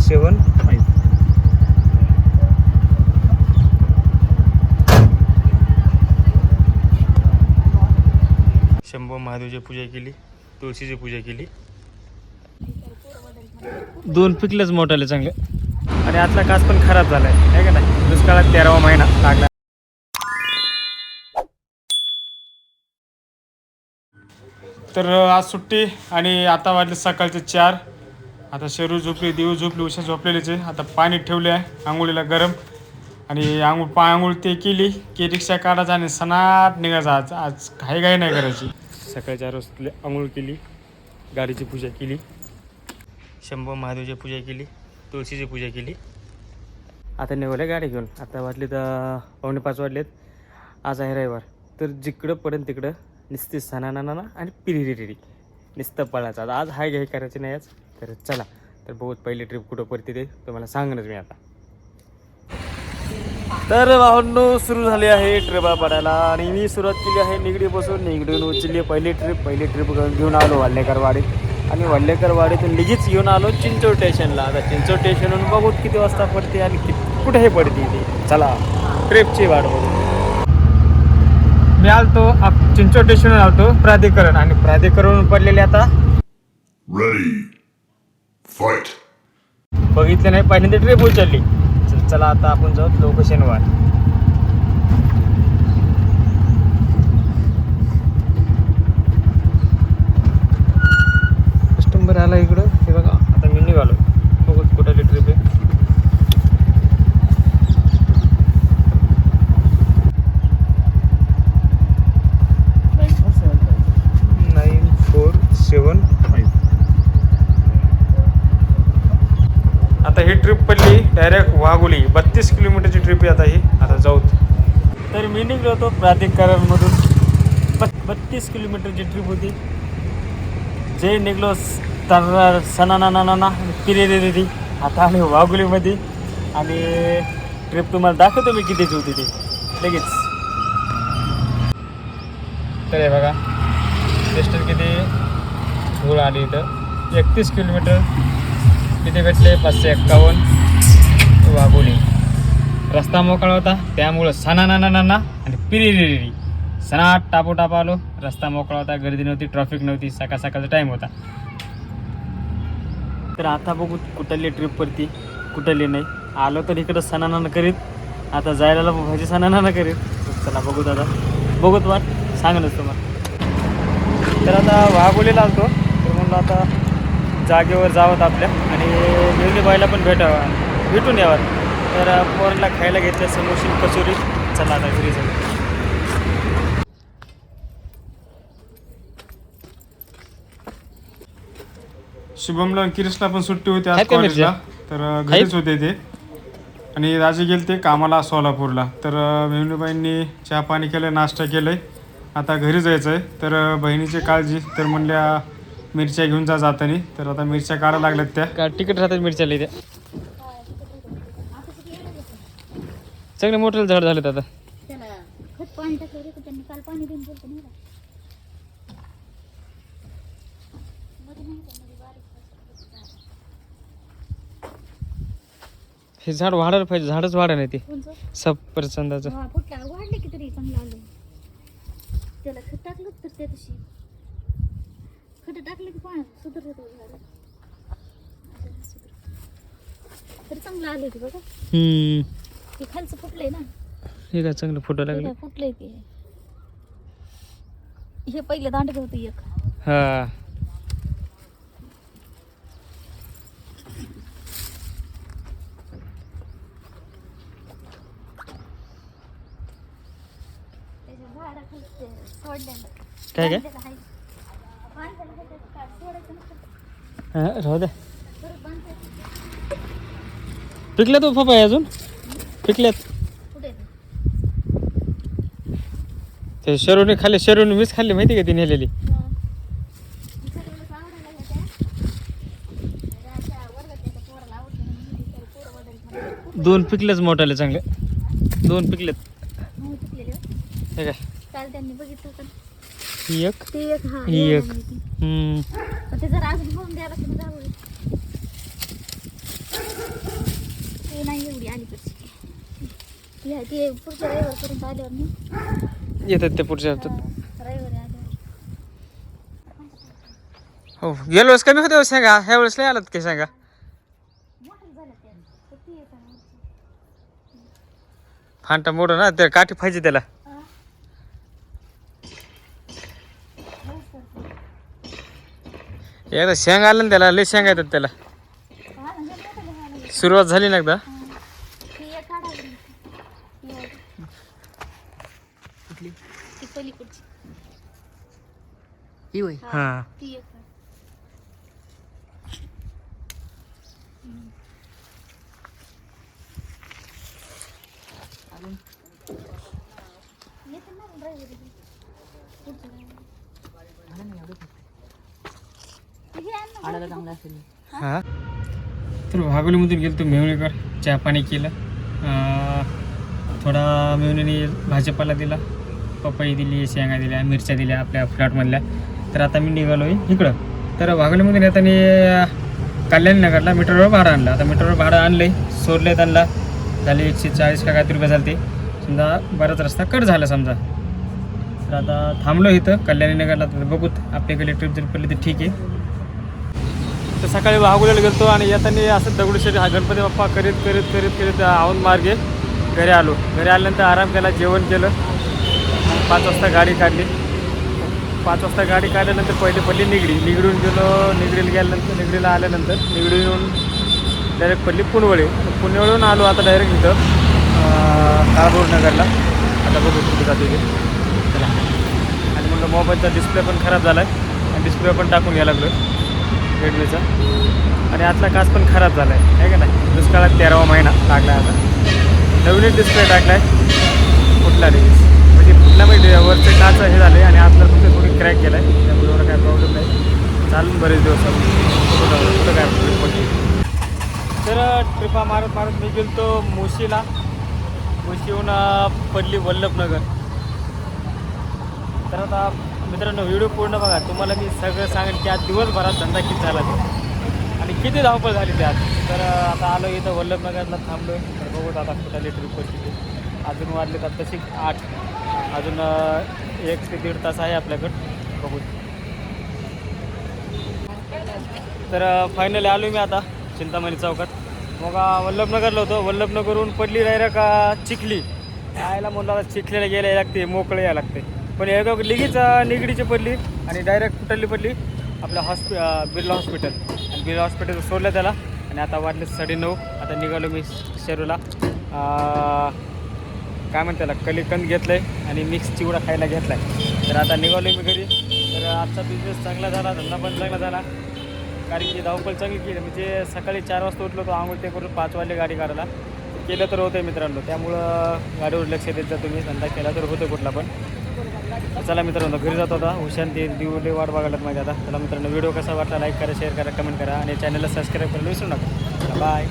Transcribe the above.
5 शंभू महादेवची पूजा केली, तुळशीची पूजा केली. 2 पिकलेच मोठाले चांगले. आणि आतला कास पण खराब झालाय आहे का नाही. दुष्काळात 13वा महिना लागला. तर आज सुट्टी आणि आता वाजले सकाळचे 4. आता शेरू झोपली, देऊ झोपली, उशा झोपलेलीच आहे. आता पाणी ठेवले आहे आंघोळीला गरम. आणि आंघोळ ते केली की रिक्षा काढायचा आणि सनाट निघायचा. आज घाई नाही करायची. सकाळी 4 वाजता आंघोळ केली, गाडीची पूजा केली, शंभू महादेवची पूजा केली, तुळशीची पूजा केली. आता निघाले गाडी घेऊन. आता वाजले तर 4:45 वाजलेत. आज आहे रविवार. तर जिकडं पडेल तिकडं नुसती सणाना आणि पिरिरिरी नुसतं पळायचं. आज हाय घाई करायची नाही आज. तर चला, तर बहुत पहिली ट्रिप कुठं पडते ते तुम्हाला सांगणच मी आता. तर भावांनो सुरू झाली आहे ट्रिपा पडायला. आणि मी सुरुवात केली आहे निगडीपासून. निगडीहून उचलली पहिली ट्रिप घेऊन आलो वल्लेकर वाडीत. आणि वल्लेकर वाडीतून लगेच घेऊन आलो चिंचोड स्टेशनला. आता चिंचोड स्टेशनहून बघू किती वाजता पडते आणि कुठेही पडते ती. चला ट्रिपची वाट बघू. मी आलतो चिंचोड स्टेशनवर आलतो प्राधिकरण. आणि प्राधिकरण पडलेले आता बघितले नाही, पहिल्यांदा ट्रिप उचलली. चला आता आपण जाऊ लोकेशनवर. कस्टमर आला इकडं. हे बघा आता मी निघालो. बघू कुठली ट्रिप आहे. 947 आता ही ट्रिप पडली डायरेक्ट वाघोली. 32 किलोमीटरची ट्रिप आहे आता ही. आता जाऊ. तर मी निघलो होतो प्राधिकरणमधून. 32 किलोमीटरची ट्रिप होती. जे निघलो तर सणाना पिरेरी. आता आम्ही वाघोलीमध्ये. आणि ट्रिप तुम्हाला दाखवतो मी कितीची होती ती लगेच. तर हे बघा डिस्टन्स किती धूळ आली इथं. 31 किलोमीटर. किती भेटले 551 वाघोली. रस्ता मोकळा होता त्यामुळं सणाना आणि पिरिरिरी सणाट टापोटाप आलो. रस्ता मोकळा होता, गर्दी नव्हती, ट्रॅफिक नव्हती, सकाळचा टाईम होता. तर आता बघू कुठली ट्रिप पडती कुठली नाही. आलो तर इकडं सणाना करीत. आता जायला भाजी सणाना करीत. चला बघू दादा, बघूत वाट सांगणच तुम्हाला. तर आता वाघोलीला आलतो. तर म्हणलं आता जागेवर जावं आपल्या आणि मिळणीबाईला पण भेटून यावं. तर पोरांना खायला घेतलं समोशी कचोरी. चला आता घरी जाऊ. शुभमला आणि किरीशला पण सुट्टी होती आज कॉलेजला. तर घरीच होते ते. आणि राजे गेले ते कामाला सोलापूरला. तर मिळणीबाईंनी चहा पाणी केलं, नाश्ता केलं. आता घरी जायचं आहे. तर बहिणीची काळजी. तर म्हणल्या मिरच्या घेऊन जातानी. तर आता मिरच्या काढायला लागल्यात त्या. का तिकीट राहतात मिरच्या लिहित्या. सगळे मोठे झाड झालेत आता. हे झाड वाढायला पाहिजे. झाडच वाढा नाही ते सफरचंदाचं. वाढले की तरी चांगलं आलं. त्याला खत टाकलं तर त्या दिवशी खत टाकलं की पाण्यात सुधरत झाड तरी चांगलं आलं ते बघा. ते खालचं फुटलंय ना. हे काय चांगलं फुटा लागलं. फुटलंय ते. हे पहिले दांडक होतं एक. हा काय काय राहू द्या. पिकल्यात तो पपया अजून पिकल्यात. ते शरूने खाल्ले. शरूने मीच खाल्ली माहिती का ती नेलेली. दोन पिकलेच मोठाले चांगले. 2 पिकलेत. हे काय काल त्यांनी बघितलं तर ही एक ते एक. हा ही एक. ते जरा अजून होऊन द्यायला की जाऊ. ते नाही एवढी अलीकडची ते पुढच्या रविवारपर्यंत आल्यावर मी येतात ते पुढच्या हप्त्यात. रविवारी आल्यावर हो गेल्या वेळेस कमी होते सांगा, ह्या वेळेस नाही आलात काय सांगा. मोठं झालं ते किती येतं फांटा मोठं ना, ते काठी पाहिजे त्याला. एकदा शेंग आलं ना त्याला, लय शेंग येतात त्याला. सुरुवात झाली ना एकदा. ती पलीकडची ही होय. हा ती एक येते ना ड्रायव्हर आणायला चांगला असेल. हा. तर वाघोलीमधून गेलो तो मेवणीकर, चहा पाणी केलं, थोडा मेवणीने भाजीपाला दिला, पपई दिली, शेंगा दिल्या, मिरच्या दिल्या आपल्या फ्लॅटमधल्या. तर आता मी निघालो आहे इकडं. तर वाघोलीमधून येताना कल्याण नगरला मीटरवर भाडं आणलं. आता मीटरवर भाडं आणलं आहे, सोडलं आहे त्यांना, झाले 140 का काहीतरी रुपये झाले ते. समजा बराच रस्ता कट झाला समजा. तर आता थांबलो इथं कल्याणी नगरला. तर बघूत आपल्याकडे ट्रिप जर पडली तर ठीक आहे. तर सकाळी वाघोलीला गेलो आणि येताना असं दगडूशेठ हा गणपती बाप्पा करीत करीत करीत करीत औंध मार्गे घरी आलो. घरी आल्यानंतर आराम केला, जेवण केलं. 5 वाजता गाडी काढली. 5 वाजता गाडी काढल्यानंतर पहिले पडली निगडी. निगडून गेलो, निगडीला गेल्यानंतर निगडीला आल्यानंतर निगडी येऊन डायरेक्ट पडली पुनवळे. पुनवळून आलो आता डायरेक्ट इथं काळभोर नगरला. आता बघू कुठे जाते ते चला. आणि मग मोबाईलचा डिस्प्ले पण खराब झाला आहे आणि डिस्प्ले पण टाकून घ्यायला लागलो रेडमीचा. आणि आतला काच पण खराब झाला आहे का नाही. दुष्काळात 13वा महिना लागला आहे आता. नवीनच डिस्प्ले टाकला आहे, फुटला नाही म्हणजे फुटला म्हणजे वरचं काच हे झालं आहे आणि आतला फक्त थोडी क्रॅक केला आहे. त्यामुळे एवढा काय प्रॉब्लेम नाही, चालून बरेच दिवस कुठं काय ट्रिप पडली. तर ट्रिपा मारत मारत मी गेलो तो मुशीला. मुशीहून पडली वल्लभनगर. तर आता मित्रांनो व्हिडिओ पूर्ण बघा, तुम्हाला मी सगळं सांगेन की आज दिवसभरात धंदा किती झाला ते आणि किती धावपळ झाली त्यात. तर आता आलो इथं वल्लभनगरला थांबलो. तर बघूत आता कुठली ट्रिप पडली ते. अजून वाजले तर तशी 8, अजून 1 ते 1.5 तास आहे आपल्याकडं, बघू. तर फायनली आलो मी आता चिंतामणी चौकात. मग वल्लभनगरला होतो, वल्लभनगरहून पडली डायरेक्ट चिखली. यायला म्हणलं आता चिखलीला गेल्या लागते, मोकळे यायला लागते. पण एकदा लगेच निगडीची पडली आणि डायरेक्ट कुठली पडली आपल्या बिर्ला हॉस्पिटल. आणि बिर्ला हॉस्पिटल सोडलं त्याला. आणि आता वाजले 9:30. आता निघालो मी शेरूला. काय म्हणते त्याला कलिकंद घेतलं आहे आणि मिक्स चिवडा खायला घेतला आहे. तर आता निघालो मी घरी. तर आजचा बिझनेस चांगला झाला, धंदा पण चांगला झाला, कारण की धावपळ चांगली केली. म्हणजे सकाळी 4 वाजता उठलो तो, आंघोळ ते करून 5 वाजले गाडी काढायला. केलं तर होतं मित्रांनो, त्यामुळं गाडीवर लक्ष देत जा तुम्ही. धंदा केला तर होतं कुठला पण. चला मित्रांनो घरी जातो आता. उशान ते दिवले वाट बघायला माझ्या आता. चला मित्रांनो व्हिडिओ कसा वाटला लाईक करा, शेअर करा, कमेंट करा आणि चॅनलला सबस्क्राईब करायला विसरू नका. बाय.